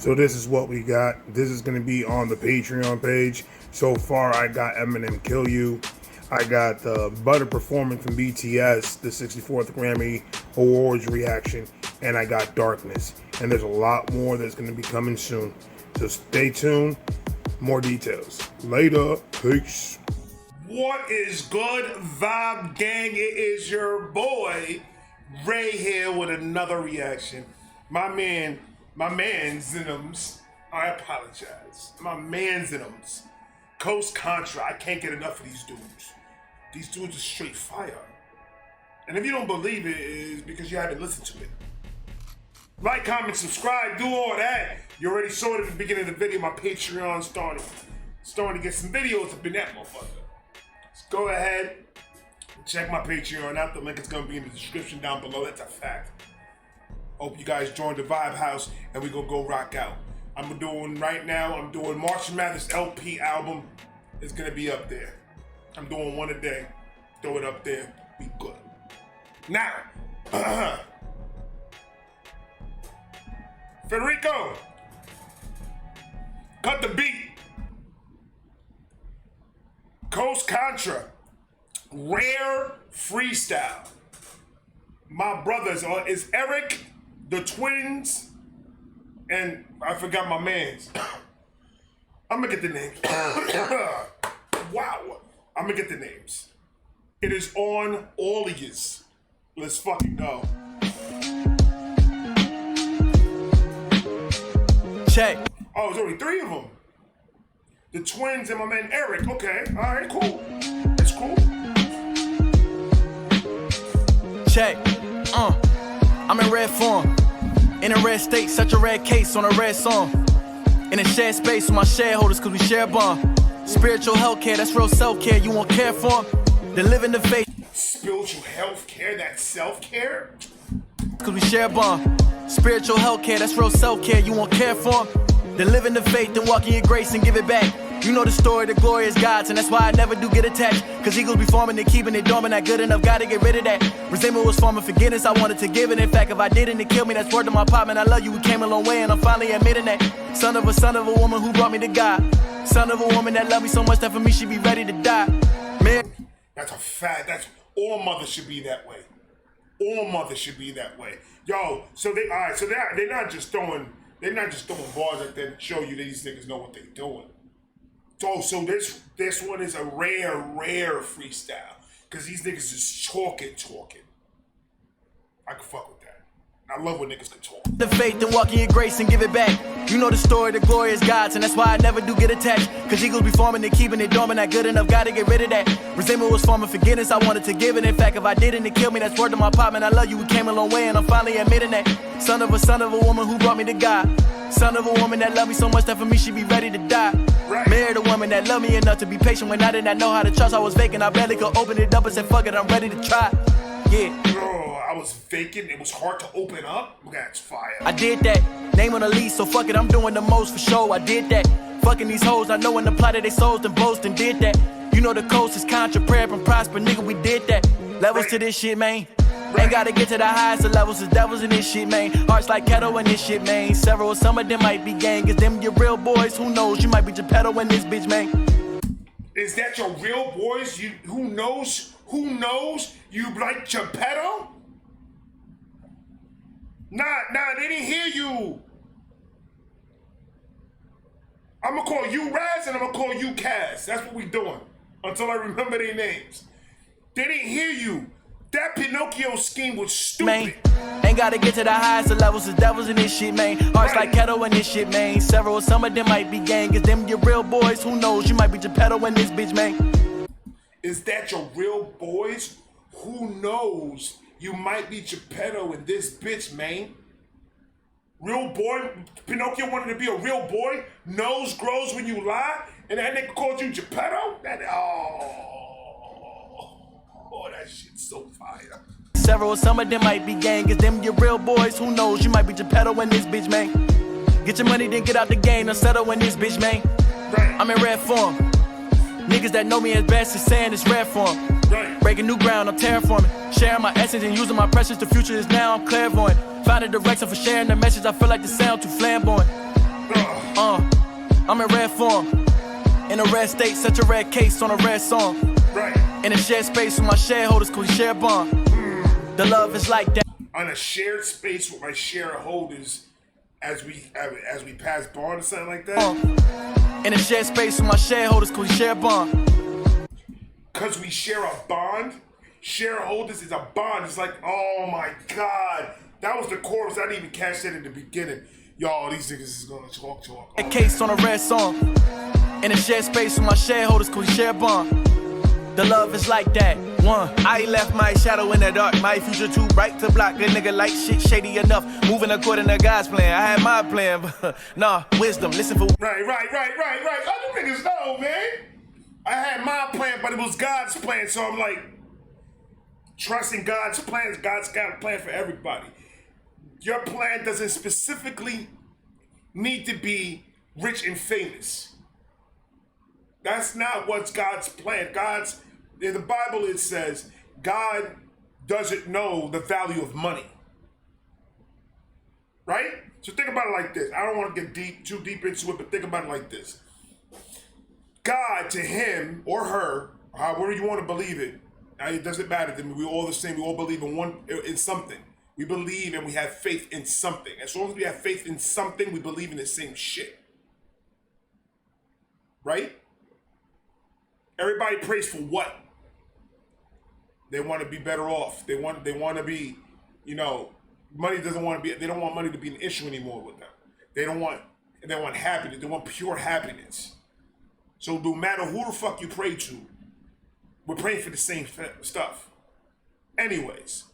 So this is what we got. This is going to be on the Patreon page. So far, I got Eminem Kill You. I got the Butter Performance from BTS, the 64th Grammy Awards reaction, and I got Darkness. And there's a lot more that's going to be coming soon. So stay tuned. More details. Later. Peace. What is good, Vibe Gang? It is your boy, Ray, here with another reaction. My man's I apologize. My man's Contra. I can't get enough of these dudes. These dudes are straight fire. And if you don't believe it, it's because you haven't listened to it. Like, comment, subscribe, do all that. You already saw it at the beginning of the video. My Patreon starting to get some videos up in that motherfucker. Let's go ahead and check my Patreon out. The link is going to be in the description down below. That's a fact. Hope you guys join the Vibe House and we gonna go rock out. I'm doing March Madness LP album. It's gonna be up there. I'm doing one a day. Throw it up there. Be good. Now, Federico, cut the beat. Contra, rare freestyle. My brothers is Eric, the twins, and I forgot my man's. I'm gonna get the names. Wow. I'm gonna get the names. It is on all of yous. Let's fucking go. Check. Oh, there's only 3 of them. The twins and my man Eric. Okay, all right, cool. That's cool. Check. I'm in red form. In a red state, such a red case on a red song. In a shared space with my shareholders, cause we share a bond. Spiritual health care, that's real self-care, you won't care for 'em. Then live in the faith. Spiritual health care, that's self-care? Cause we share a bond. Spiritual health care, that's real self-care, you won't care for 'em. Then live in the faith and walk in your grace and give it back. You know the story, the glory is God's, and that's why I never do get attached. Cause eagles be forming and keeping it dormant, not good enough, gotta get rid of that. Resentment was forming forgiveness, I wanted to give it. In fact, if I didn't, it killed me, that's word to my pop, man, I love you, we came a long way, and I'm finally admitting that. Son of a woman who brought me to God. Son of a woman that loved me so much that for me she'd be ready to die. Man. That's a fact, that's, all mothers should be that way. All mothers should be that way. Yo, so they're not just throwing bars at them to show you that these niggas know what they're doing. So this one is a rare freestyle. Cause these niggas is talking. I can fuck with that. I love when niggas can talk. The faith and walk in your grace and give it back. You know the story, the glory is God's, and that's why I never do get attached. Cause eagles be forming and keeping it dormant, not good enough, gotta get rid of that. Resentment was forming forgiveness, I wanted to give it. In fact, if I didn't, it killed me, that's word to my pop, man, I love you, we came a long way, and I'm finally admitting that. Son of a woman who brought me to God. Son of a woman that loved me so much that for me she'd be ready to die. Right. Married a woman that loved me enough to be patient when I did not know how to trust. I was vacant, I barely could open it up and said fuck it, I'm ready to try. Yeah. Bro, I was vacant, it was hard to open up. That's fire. I did that. Name on the lease, so fuck it, I'm doing the most for sure. I did that. Fucking these hoes, I know when the plot of they souls and boast and did that. You know the coast is Contra, prayer and prosper, nigga, we did that. Levels to this shit, man. Ain't gotta get to the highest of levels, the devils in this shit, man. Hearts like kettle in this shit, man. Some of them might be gang, cause them your real boys, who knows? You might be Geppetto in this bitch, man. Is that your real boys? Who knows you like Geppetto? Nah, they didn't hear you. I'm gonna call you Raz and I'm gonna call you Kaz. That's what we doing until I remember their names. They didn't hear you. That Pinocchio scheme was stupid. Man, ain't gotta get to the highest of levels, the devils in this shit, man. Hearts like kettle in this shit, man. Some of them might be gang, cause them your real boys, who knows? You might be Geppetto in this bitch, man. Is that your real boys? Who knows? You might be Geppetto in this bitch, man. Real boy? Pinocchio wanted to be a real boy? Nose grows when you lie? And that nigga called you Geppetto? Oh, that shit's so fire. Some of them might be gang, cause them your real boys, who knows? You might be Geppetto in this bitch, man. Get your money, then get out the game, and settle in this bitch, man. Right. I'm in red form. Niggas that know me as best is saying it's rare form. Right. Breaking new ground, I'm terraforming. Sharing my essence and using my precious, the future is now, I'm clairvoyant. Find a direction for sharing the message, I feel like the sound too flamboyant. I'm in rare form. In a rare state, such a rare case on a rare song. Right. In a shared space with my shareholders, cause we share a bond. The love is like that. On a shared space with my shareholders as we pass bond or something like that. In a shared space with my shareholders, cause we share a bond. Cause we share a bond? Shareholders is a bond. It's like, oh my God. That was the chorus. I didn't even catch that in the beginning. Y'all, these niggas is gonna talk. A case on a rare song. In a shared space with my shareholders, cause we share a bond. The love is like that. One, I left my shadow in the dark. My future too bright to block. A nigga like shit shady enough. Moving according to God's plan. I had my plan, but nah, wisdom. Listen for. Right. Other niggas know, man. I had my plan, but it was God's plan. So I'm like, trusting God's plans. God's got a plan for everybody. Your plan doesn't specifically need to be rich and famous. That's not what's God's plan. In the Bible it says, God doesn't know the value of money. Right? So think about it like this. I don't want to get too deep into it, but think about it like this. God, to him or her, however you want to believe it, it doesn't matter to me. We're all the same. We all believe in something. We believe and we have faith in something. As long as we have faith in something, we believe in the same shit. Right? Everybody prays for what? They want to be better off. They want to be, money doesn't want to be, they don't want money to be an issue anymore with them. They want happiness. They want pure happiness. So no matter who the fuck you pray to, we're praying for the same stuff. Anyways,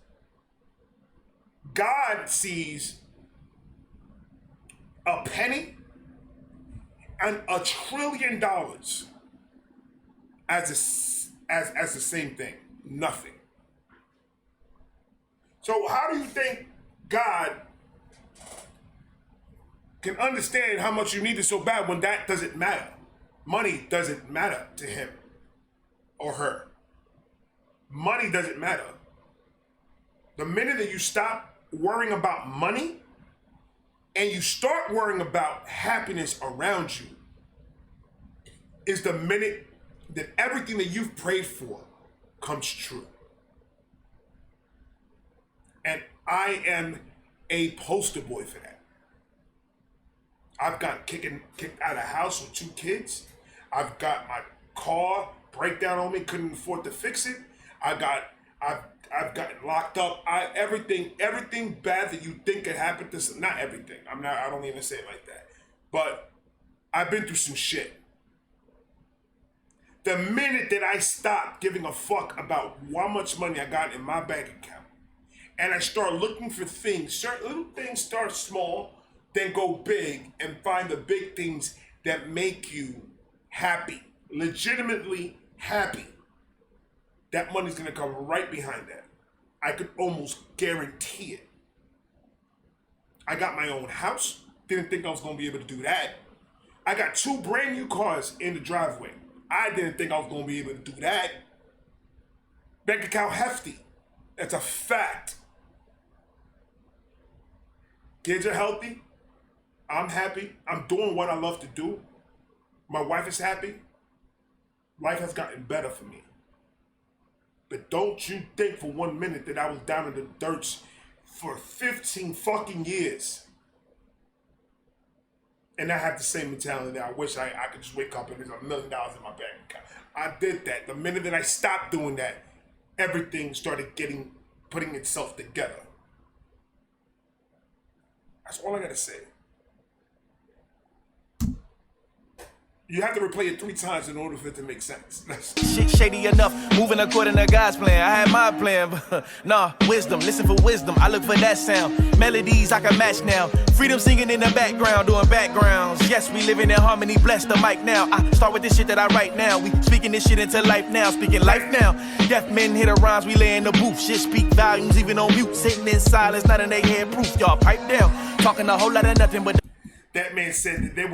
God sees a penny and $1 trillion as the same thing. Nothing. So how do you think God can understand how much you need it so bad when that doesn't matter? Money doesn't matter to him or her. Money doesn't matter. The minute that you stop worrying about money and you start worrying about happiness around you is the minute that everything that you've prayed for comes true. And I am a poster boy for that. I've got kicked out of the house with 2 kids. I've got my car breakdown on me, couldn't afford to fix it. I've gotten locked up. Everything bad that you think could happen to, not everything. I don't even say it like that. But I've been through some shit. The minute that I stopped giving a fuck about how much money I got in my bank account, and I start looking for things, certain little things start small, then go big, and find the big things that make you happy, legitimately happy, that money's gonna come right behind that. I could almost guarantee it. I got my own house, didn't think I was gonna be able to do that. I got 2 brand new cars in the driveway. I didn't think I was going to be able to do that. Bank account hefty. That's a fact. Kids are healthy. I'm happy. I'm doing what I love to do. My wife is happy. Life has gotten better for me. But don't you think for 1 minute that I was down in the dirt for 15 fucking years. And I have the same mentality that I wish I could just wake up and there's $1 million in my bank account. I did that. The minute that I stopped doing that, everything started putting itself together. That's all I gotta say. You have to replay it 3 times in order for it to make sense. Shit shady enough, moving according to God's plan. I had my plan, but nah, wisdom. Listen for wisdom. I look for that sound. Melodies I can match now. Freedom singing in the background, doing backgrounds. Yes, we living in harmony. Bless the mic now. I start with this shit that I write now. We speaking this shit into life now. Speaking life now. Deaf men hit the rhymes. We lay in the booth. Shit speak volumes, even on mute. Sitting in silence, not in their head proof. Y'all pipe down. Talking a whole lot of nothing but. That man said that there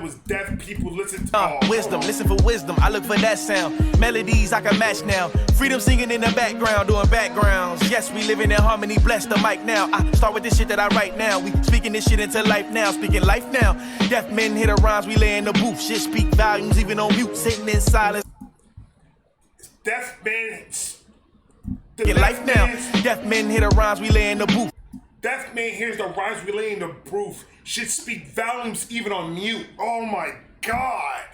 was deaf people listening to wisdom, listen for wisdom. I look for that sound. Melodies I can match now. Freedom singing in the background, doing backgrounds. Yes, we living in harmony, bless the mic now. I start with this shit that I write now. We speaking this shit into life now, speaking life now. Deaf men hit the rhymes, we lay in the booth. Shit speak volumes, even on mute, sitting in silence. Deaf men. Get life now. Deaf men hit the rhymes, we lay in the booth. Deaf man hears the rhymes we lay in the booth. Shit speak volumes even on mute. Oh my God.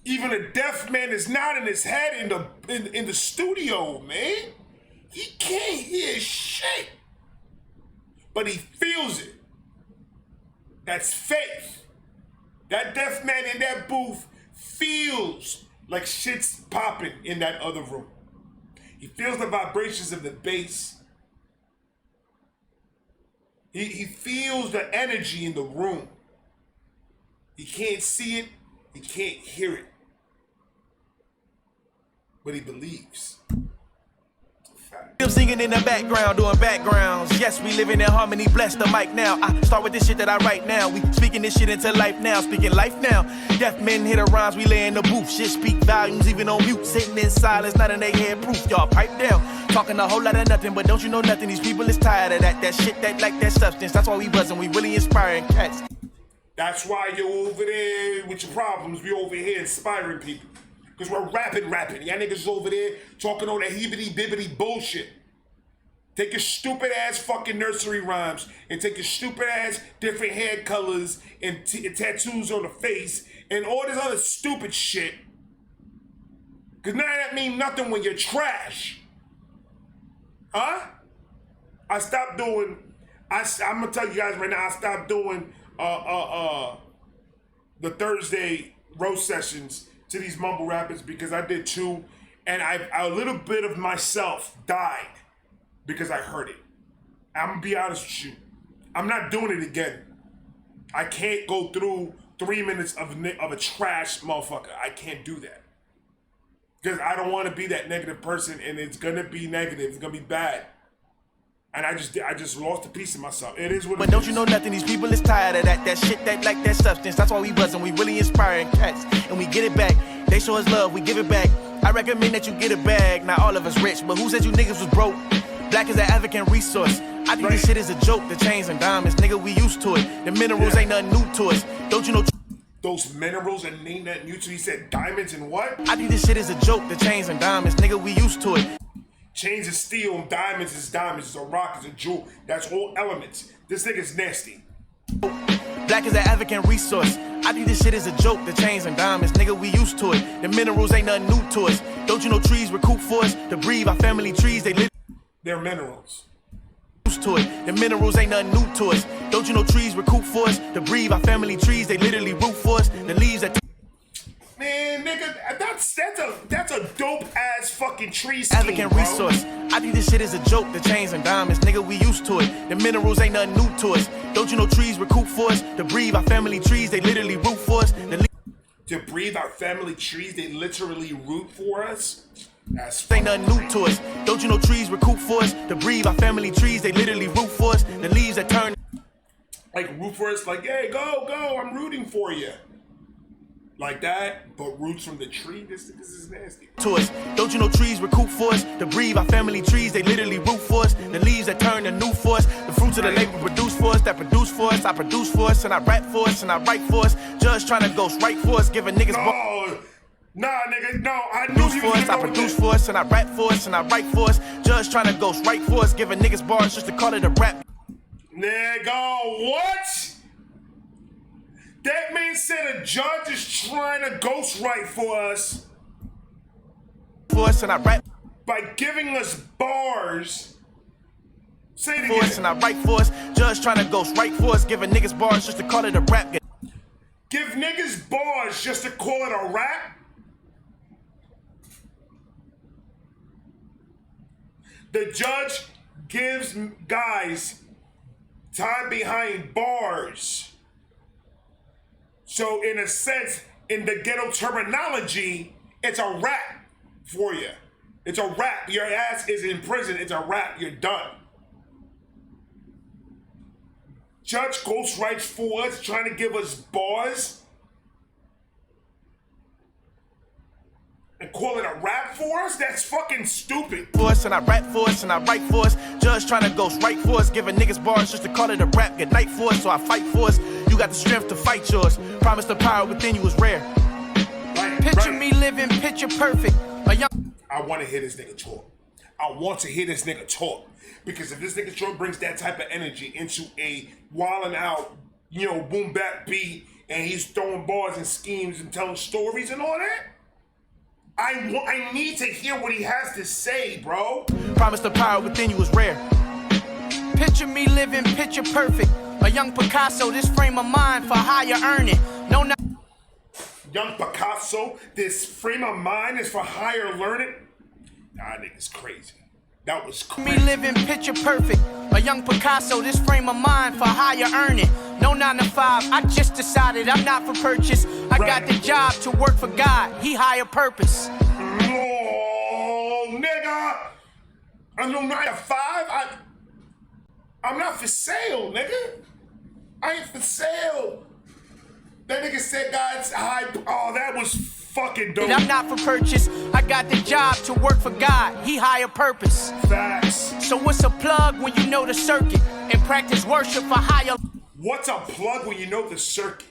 Even a deaf man is not in his head in the studio, man. He can't hear shit. But he feels it. That's faith. That deaf man in that booth feels like shit's popping in that other room. He feels the vibrations of the bass. He feels the energy in the room. He can't see it. He can't hear it. But he believes. I'm singing in the background, doing backgrounds. Yes, we living in harmony, bless the mic now. I start with this shit that I write now. We speaking this shit into life now, speaking life now. Deaf men hit the rhymes, we lay in the booth. Shit speak volumes, even on mute, sitting in silence, not in their head proof. Y'all pipe down, talking a whole lot of nothing, but don't you know nothing? These people is tired of that shit, that like that substance. That's why we buzzing, we really inspiring cats. That's why you're over there with your problems. We over here inspiring people. Because we're rapping. Y'all niggas is over there talking all that hibbity-bibbity bullshit. Take your stupid ass fucking nursery rhymes and take your stupid ass different hair colors and tattoos on the face and all this other stupid shit. Because now that mean nothing when you're trash. Huh? I stopped doing, I'm going to tell you guys right now, I stopped doing the Thursday roast sessions to these mumble rappers because I did two, and a little bit of myself died because I heard it. I'm gonna be honest with you. I'm not doing it again. I can't go through 3 minutes of a trash motherfucker. I can't do that. Because I don't want to be that negative person, and it's gonna be negative. It's gonna be bad. And I just lost a piece of myself. It is what it is. But don't you know nothing? These people is tired of that shit, that like that substance. That's why we buzzing, we really inspiring cats, and we get it back. They show us love, we give it back. I recommend that you get a bag. Not all of us rich, but who said you niggas was broke? Black is an African resource. I think this shit is a joke. The chains and diamonds, nigga, we used to it. The minerals ain't nothing new to us. Don't you know? Those minerals and ain't nothing new to you. He said diamonds and what? I think this shit is a joke. The chains and diamonds, nigga, we used to it. Chains is steel, and diamonds is diamonds. It's a rock, it's a jewel. That's all elements. This nigga's nasty. Black is an African resource. I think this shit is a joke. The chains and diamonds, nigga, we used to it. The minerals ain't nothing new to us. Don't you know trees recruit for us to breathe? Our family trees, they live. They're minerals. Used to it. The minerals ain't nothing new to us. Don't you know trees recruit for us to breathe? Our family trees, they literally root for us. The leaves that. Man, nigga, that's a dope ass fucking tree scheme, African bro. resource. I think this shit is a joke. The chains and diamonds, nigga, we used to it. The minerals ain't nothing new to us. Don't you know trees recruit for us to breathe? Our family trees, they literally root for us. To breathe, our family trees, they literally root for us. That's ain't nothing new to us. Don't you know trees recruit for us to breathe? Our family trees, they literally root for us. The leaves that turn. Like root for us, like, hey, go, I'm rooting for you. Like that, but roots from the tree, this is nasty. To us. Don't you know trees recruit for us to breathe? Our family trees, they literally root for us. The leaves that turn to new for us. The fruits of the labor produce for us, that produce for us. I produce for us, and I rap for us, and I write for us. Judge trying to ghost write for us, giving niggas. Nah, nigga, no, I knew produce you for us, I produce for us, and I rap for us, and I write for us. Judge trying to ghost write for us, giving niggas bars just to call it a rap. Nigga, what? That man said a judge is trying to ghostwrite for us. For us, and I rap. By giving us bars. Say it For again. us, and I write for us. Judge trying to ghost write for us, giving niggas bars just to call it a rap. Give niggas bars just to call it a rap? The judge gives guys time behind bars. So in a sense, in the ghetto terminology, it's a rap for you. It's a rap. Your ass is in prison. It's a rap. You're done. Judge ghostwrites for us, trying to give us bars. call it a rap for us? That's fucking stupid. For us, and I rap for us, and I write for us. Judge trying to ghost right for us, giving niggas bars just to call it a rap. Good night for us, so I fight for us. You got the strength to fight yours. Promise the power within you is rare. Picture me living picture perfect. A young. I want to hear this nigga talk. I want to hear this nigga talk. Because if this nigga talk brings that type of energy into a wilding out, you know, boom bap beat, and he's throwing bars and schemes and telling stories and all that, I need to hear what he has to say, bro. Promise the power within you is rare. Picture me living picture perfect. A young Picasso, this frame of mind for higher earning. No, not. Young Picasso, this frame of mind is for higher learning. Nah, nigga's crazy. That was crazy. Me living picture perfect. A young Picasso, this frame of mind for higher earning. No 9 to 5, I just decided I'm not for purchase. I got the job to work for God, he higher purpose. Oh, nigga. I know 9 to 5. I'm not for sale, nigga. I ain't for sale. That nigga said God's high. Oh, that was fucking dope. I'm not for purchase. I got the job to work for God. He higher purpose. Facts. So what's a plug when you know the circuit and practice worship for higher? What's a plug when you know the circuit?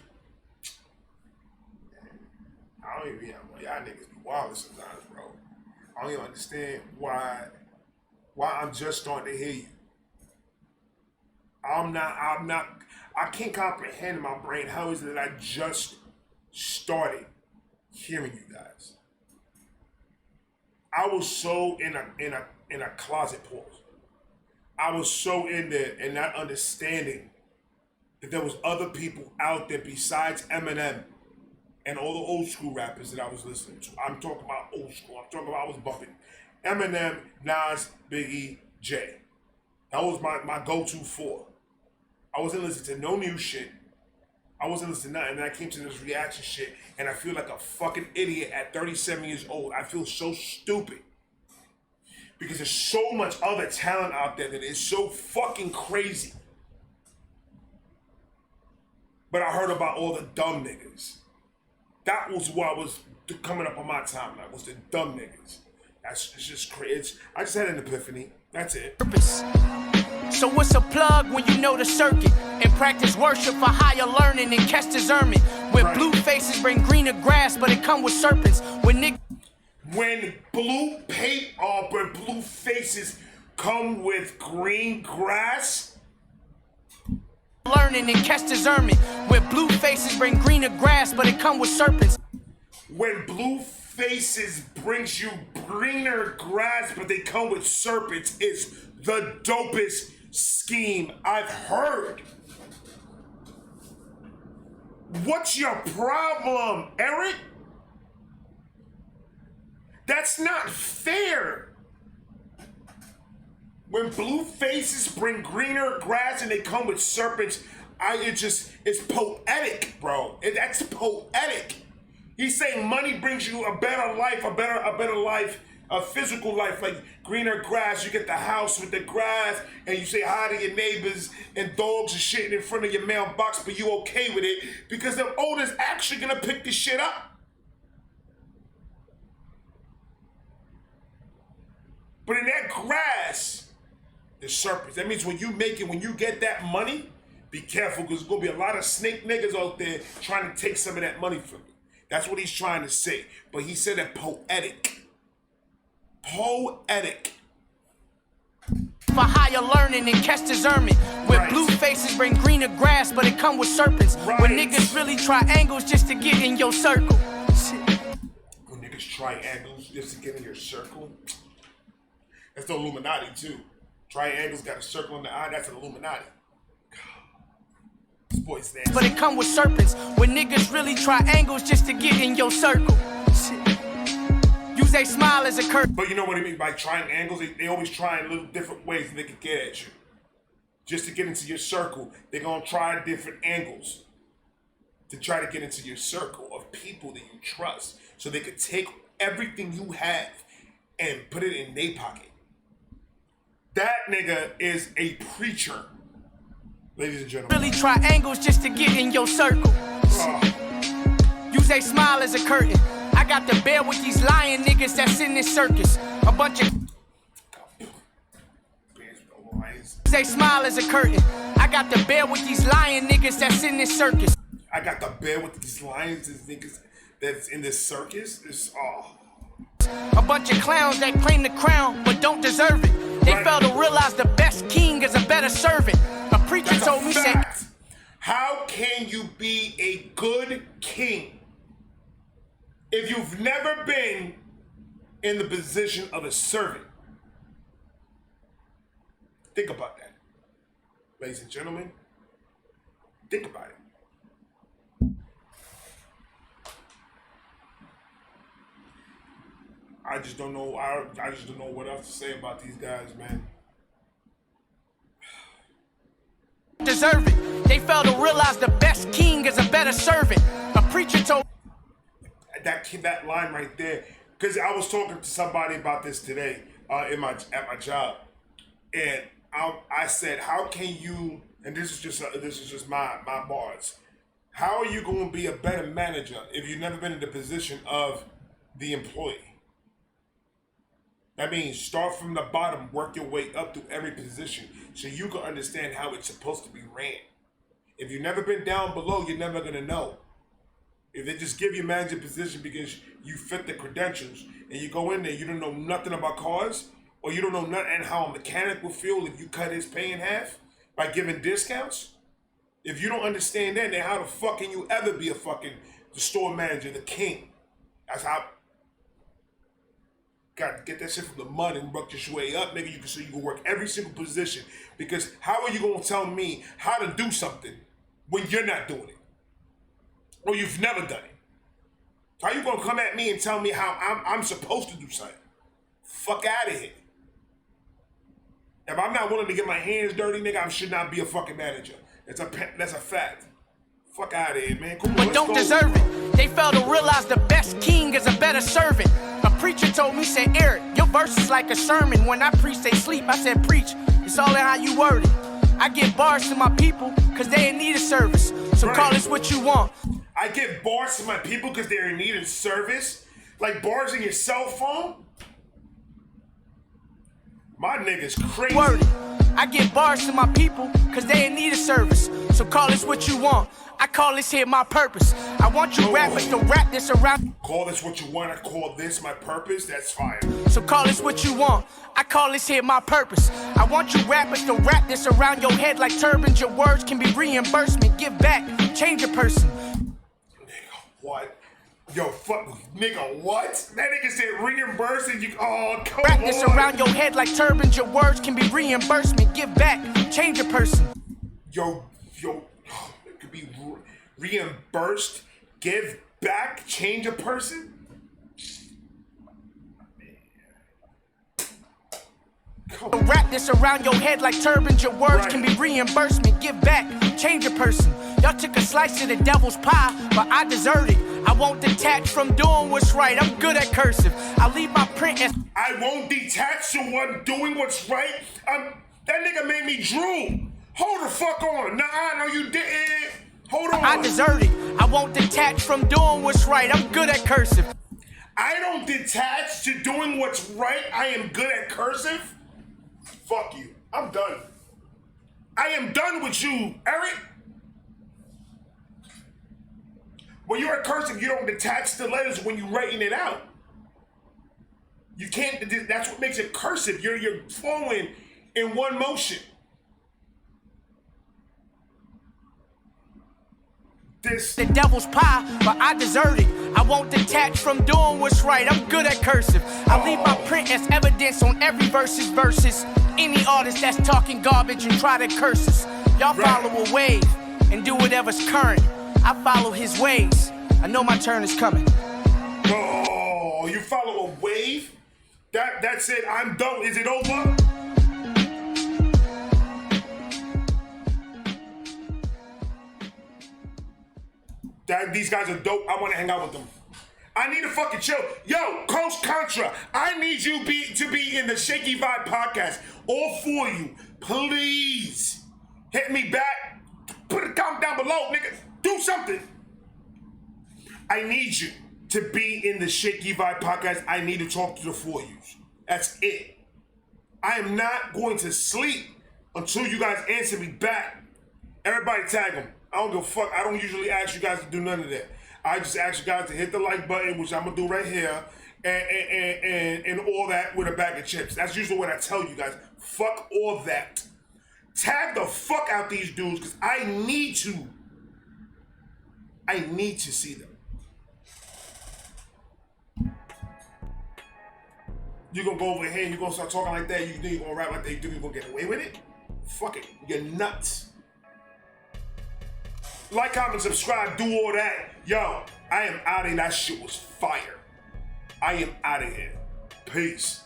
I don't even. Y'all niggas be wild sometimes, bro. I don't even understand why I'm just starting to hear you. I can't comprehend in my brain how is it that I just started hearing you guys. I was so in a closet pause. I was so in there and not understanding that there was other people out there besides Eminem and all the old school rappers that I was listening to. I'm talking about old school. I'm talking about I was bumping Eminem, Nas, Biggie, Jay. That was my go-to four. I wasn't listening to no new shit. I wasn't listening to nothing. And then I came to this reaction shit, and I feel like a fucking idiot at 37 years old. I feel so stupid. Because there's so much other talent out there that is so fucking crazy. But I heard about all the dumb niggas. That was what was coming up on my timeline, was the dumb niggas. It's just crazy. I just had an epiphany. That's it. Purpose. So what's a plug when you know the circuit and practice worship for higher learning and catch discernment? When blue faces bring greener grass, but it come with serpents. When blue faces come with green grass, learning and catch discernment. When blue faces bring greener grass, but it come with serpents. When blue faces brings you greener grass, but they come with serpents, is the dopest scheme I've heard. What's your problem, Eric? That's not fair. When blue faces bring greener grass and they come with serpents, it's poetic, bro. That's poetic. He's saying money brings you a better life, a better life, a physical life, like greener grass. You get the house with the grass, and you say hi to your neighbors, and dogs are shitting in front of your mailbox, but you okay with it because the owner's actually gonna pick this shit up. But in that grass, there's serpents. That means when you get that money, be careful because there's gonna be a lot of snake niggas out there trying to take some of that money from you. That's what he's trying to say. But he said it poetic. Poetic. For higher learning and catch discernment. When blue faces bring greener grass, but it come with serpents. When niggas really triangles just to get in your circle. When niggas triangles just to get in your circle. That's the Illuminati too. Triangles got a circle in the eye. That's an Illuminati. But it come with serpents. When niggas really triangles just to get in your circle. Use a smile as a curse. But you know what I mean by triangles? They always try in little different ways that they can get at you. Just to get into your circle, they're gonna try different angles to try to get into your circle of people that you trust, so they could take everything you have and put it in their pocket. That nigga is a preacher. Ladies and gentlemen. Really triangles just to get in your circle. Use a smile as a curtain. I I got to bear with these lying niggas that's in this circus. A bunch of they smile as a curtain. I got to bear with these lying niggas that's in this circus. I got to bear with these lions, these niggas that's in this circus. A bunch of clowns that claim the crown but don't deserve it. They fail to realize the best king is a better servant. A preacher told me, said, how can you be a good king if you've never been in the position of a servant? Think about that. Ladies and gentlemen, think about it. I just don't know. I just don't know what else to say about these guys, man. Deserve it. They fail to realize the best king is a better servant. A preacher told that line right there, because I was talking to somebody about this today at my job, and I said, how can you? And this is just my bars. How are you going to be a better manager if you've never been in the position of the employee? That means start from the bottom, work your way up through every position so you can understand how it's supposed to be ran. If you've never been down below, you're never going to know. If they just give you a manager position because you fit the credentials and you go in there, you don't know nothing about cars, or you don't know nothing how a mechanic will feel if you cut his pay in half by giving discounts. If you don't understand that, then how the fuck can you ever be the store manager, the king? That's how. Got to get that shit from the mud and work your way up, nigga. So you can work every single position. Because how are you gonna tell me how to do something when you're not doing it, or you've never done it? How you gonna come at me and tell me how I'm supposed to do something? Fuck out of here. If I'm not willing to get my hands dirty, nigga, I should not be a fucking manager. That's a fact. Fuck out of here, man. Come on, but don't deserve it. They fail to realize the best king is a better servant. A preacher told me, said, Eric, your verse is like a sermon. When I preach, they sleep. I said, preach. It's all in how you word it. I give bars to my people because they in need of service. So call this what you want. I give bars to my people because they're in need of service? Like bars in your cell phone? My nigga's crazy. Word it. I give bars to my people because they in need of service. So call this what you want. I call this here my purpose. I want you rappers to rap this around. Call this what you want. I call this my purpose. That's fire. So call this what you want. I call this here my purpose. I want you rappers to rap this around your head like turbans. Your words can be reimbursement. Give back. Change a person. Nigga, what? Yo, fuck, nigga, what? That nigga said reimbursement. You, oh, come rap on. this around your head like turbans. Your words can be reimbursement. Give back. Change a person. Yo, it could be reimbursed. Give back. Change a person. Wrap this around your head like turbans. Your words can be reimbursement. Give back, change a person. Y'all took a slice of the devil's pie, but I deserved it. I won't detach from doing what's right. I'm good at cursive. I leave my print as I won't detach to one doing what's right. That nigga made me drool. Hold the fuck on. Nah, no, you didn't. Hold on. I deserved it. I won't detach from doing what's right. I'm good at cursive. I don't detach to doing what's right. I am good at cursive. Fuck you. I'm done. I am done with you, Eric. When you're at cursive, you don't detach the letters when you're writing it out. You can't. That's what makes it cursive. You're flowing in one motion. The devil's pie, but I deserved it. I won't detach from doing what's right. I'm good at cursive. I leave my print as evidence on every verses. Any artist that's talking garbage and try to curse us. Y'all follow a wave and do whatever's current. I follow his ways. I know my turn is coming. Oh, you follow a wave? That's it. I'm done. Is it over? These guys are dope. I want to hang out with them. I need to fucking chill. Yo, Coach Contra, I need you to be in the Shaky Vibe podcast. All four of you, please hit me back. Put a comment down below, nigga. Do something. I need you to be in the Shaky Vibe podcast, I need to talk to the 4Us. That's it. I am not going to sleep until you guys answer me back. Everybody tag them. I don't give a fuck. I don't usually ask you guys to do none of that. I just ask you guys to hit the like button, which I'm gonna do right here, and all that with a bag of chips. That's usually what I tell you guys. Fuck all that. Tag the fuck out these dudes, because I need to see them. You're gonna go over here and you're gonna start talking like that, you think you're gonna rap like that, you think you're gonna get away with it? Fuck it, you're nuts. Like, comment, subscribe, do all that. Yo, I am out of here. That shit was fire. I am out of here. Peace.